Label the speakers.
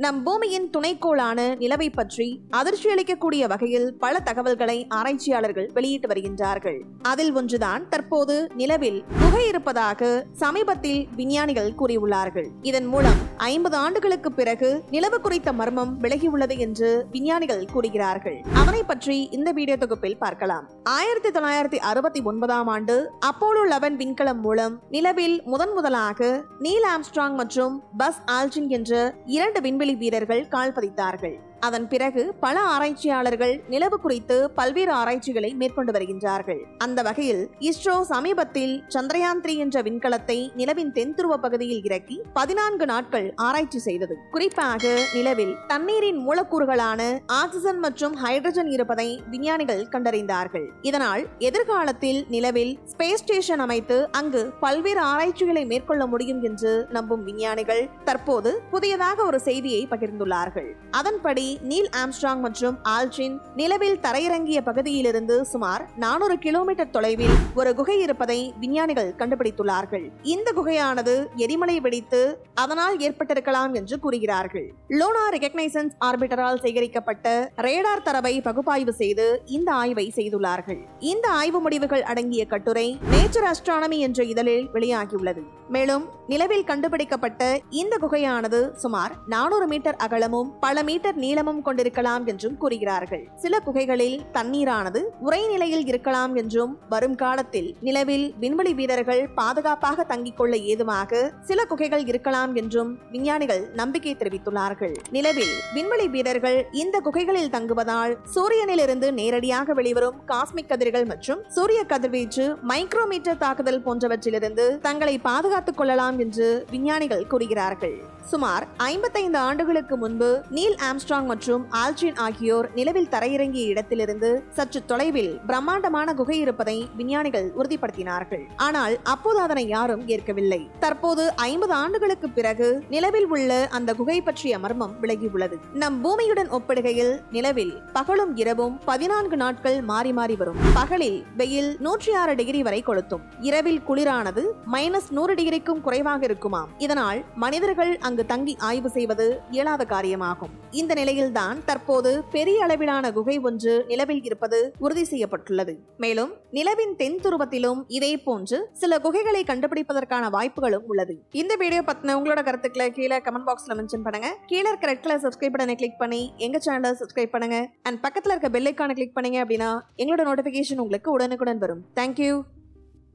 Speaker 1: நம் பூமியின் துணைக்கோளான நிலவை பற்றி அதிர்ச்சி அளிக்கக்கூடிய வகையில் பல தகவல்களை ஆராய்ச்சியாளர்கள் வெளியிட்டு வருகின்றார்கள். அதில் ஒன்றுதான் தற்போது நிலவில் குகை இருப்பதாக சமீபத்தில் விஞ்ஞானிகள் கூறியுள்ளார்கள். இதன் மூலம் 50 ஆண்டுகளுக்கு பிறகு நிலவு குறித்த மர்மம் விலகியுள்ளது என்று விஞ்ஞானிகள் கூறுகிறார்கள். அதனை பற்றி இந்த வீடியோ தொகுப்பில் பார்க்கலாம். 1969ஆம் ஆண்டு அப்போலோ 11 விண்கலம் மூலம் நிலவில் முதலாக நீல் ஆம்ஸ்ட்ராங் மற்றும் பஸ் ஆல்ட்ரின் என்ற 2 விண்வெளி வீரர்கள் கால் பதித்தார்கள். அதன் பிறகு பல ஆராய்ச்சியாளர்கள் நிலவு குறித்து பல்வேறு ஆராய்ச்சிகளை மேற்கொண்டு வருகின்றார்கள். அந்த வகையில் இஸ்ரோ சமீபத்தில் சந்திரயான் 3 என்ற விண்கலத்தை நிலவின் தென்துருவ பகுதியில் இறக்கி 14 நாட்கள் ஆராய்ச்சி செய்தது. குறிப்பாக நிலவில் தண்ணீரின் மூலக்கூறுகளான ஆக்சிஜன் மற்றும் ஹைட்ரஜன் இருப்பதை விஞ்ஞானிகள் கண்டறிந்தார்கள். இதனால் எதிர்காலத்தில் நிலவில் ஸ்பேஸ் ஸ்டேஷன் அமைத்து அங்கு பல்வேறு ஆராய்ச்சிகளை மேற்கொள்ள முடியும் என்று நம்பும் விஞ்ஞானிகள் தற்போது புதியதாக ஒரு செய்தியை பகிர்ந்துள்ளார்கள். அதன்படி நீல் ஆம்ஸ்ட்ராங் மற்றும் ஆல்ட்ரின் நிலவில் தரையிறங்கிய பகுதியிலிருந்து சுமார் 400 கிலோமீட்டர் தொலைவில் ஒரு குகை இருப்பதை விஞ்ஞானிகள் கண்டுபிடித்துள்ளார்கள். இந்த குகையானது எரிமலை வெடித்து அதனால் ஏற்பட்டிருக்கலாம் என்று கூறுகிறார்கள். லூனார் ரெகக்னைசன்ஸ் ஆர்பிட்டரால் சேகரிக்கப்பட்ட ரேடார் தரவை பகுப்பாய்வு செய்து இந்த ஆய்வை செய்துள்ளார்கள். இந்த ஆய்வு முடிவுகள் அடங்கிய கட்டுரை நேச்சர் ஆஸ்ட்ரானமி என்ற இதழில் வெளியாகியுள்ளது. மேலும் நிலவில் கண்டுபிடிக்கப்பட்ட இந்த குகையானது சுமார் 400 மீட்டர் அகலமும் பல மீட்டர் நீளமும் கொண்டிருக்கலாம் என்றும் கூறுகிறார்கள். சில குகைகளில் தண்ணீரானது உறை நிலையில் இருக்கலாம் என்றும் வரும் காலத்தில் நிலவில் விண்வெளி வீரர்கள் பாதுகாப்பாக தங்கிக் கொள்ள ஏதுவாக சில குகைகள் இருக்கலாம் என்றும் விஞ்ஞானிகள் நம்பிக்கை தெரிவித்துள்ளார்கள். நிலவில் விண்வெளி வீரர்கள் இந்த குகைகளில் தங்குவதால் சூரியனிலிருந்து நேரடியாக வெளிவரும் காஸ்மிக் கதிர்கள் மற்றும் சூரிய கதிர்வீச்சு மைக்ரோமீட்டர் தாக்குதல் போன்றவற்றிலிருந்து தங்களை பாதுகாத்துக் கொள்ளலாம் என்று விஞ்ஞானிகள் கூறுகிறார்கள். சுமார் 55 ஆண்டுகளுக்கு முன்பு நீல் ஆம்ஸ்ட்ராங் மற்றும் ஆல்ட்ரின் ஆகியோர் நிலவில் தரையிறங்கிய இடத்திலிருந்து சற்று தொலைவில் பிரம்மாண்டமான குகை இருப்பதை விஞ்ஞானிகள் உறுதிப்படுத்தினார்கள். ஆனால் அப்போது அதனை யாரும் ஏற்கவில்லை. தற்போது 50 ஆண்டுகளுக்கு பிறகு நிலவில் உள்ள அந்த குகை பற்றிய மர்மம் விலகியுள்ளது. நம் பூமியுடன் ஒப்பிடுகையில் நிலவில் பகலும் இரவும் 14 நாட்கள் மாறி மாறி வரும். பகலில் வெயில் 106 டிகிரி வரை கொளுத்தும். இரவில் குளிரானது -100 டிகிரிக்கும் குறைவாக இருக்குமாம். இதனால் மனிதர்கள் அங்கு தங்கி ஆய்வு செய்வது இயலாத காரியமாகும். இந்த நிலையில்தான் தற்போது பெரிய அளவிலான குகை ஒன்று நிலவில் இருப்பது உறுதி செய்யப்பட்டுள்ளது. மேலும் நிலவின் தென் துருவத்திலும் இதே போன்று சில குகைகளை கண்டுபிடிப்பதற்கான வாய்ப்புகளும் உள்ளது. இந்த வீடியோ பத்தின உங்களோட கருத்துக்களை கீழே கமெண்ட் பாக்ஸ்ல மென்ஷன் பண்ணுங்க. கீழே இருக்க ரெட் கலர் சப்ஸ்கிரைப் பட்டனை கிளிக் பண்ணி எங்க சேனலை சப்ஸ்கிரைப் பண்ணுங்க. அண்ட் பக்கத்துல இருக்க பெல் ஐகானை கிளிக் பண்ணீங்க அப்படின்னா எங்களோட நோட்டிபிகேஷன் உங்களுக்கு உடனுக்குடன் வரும். தேங்க்யூ.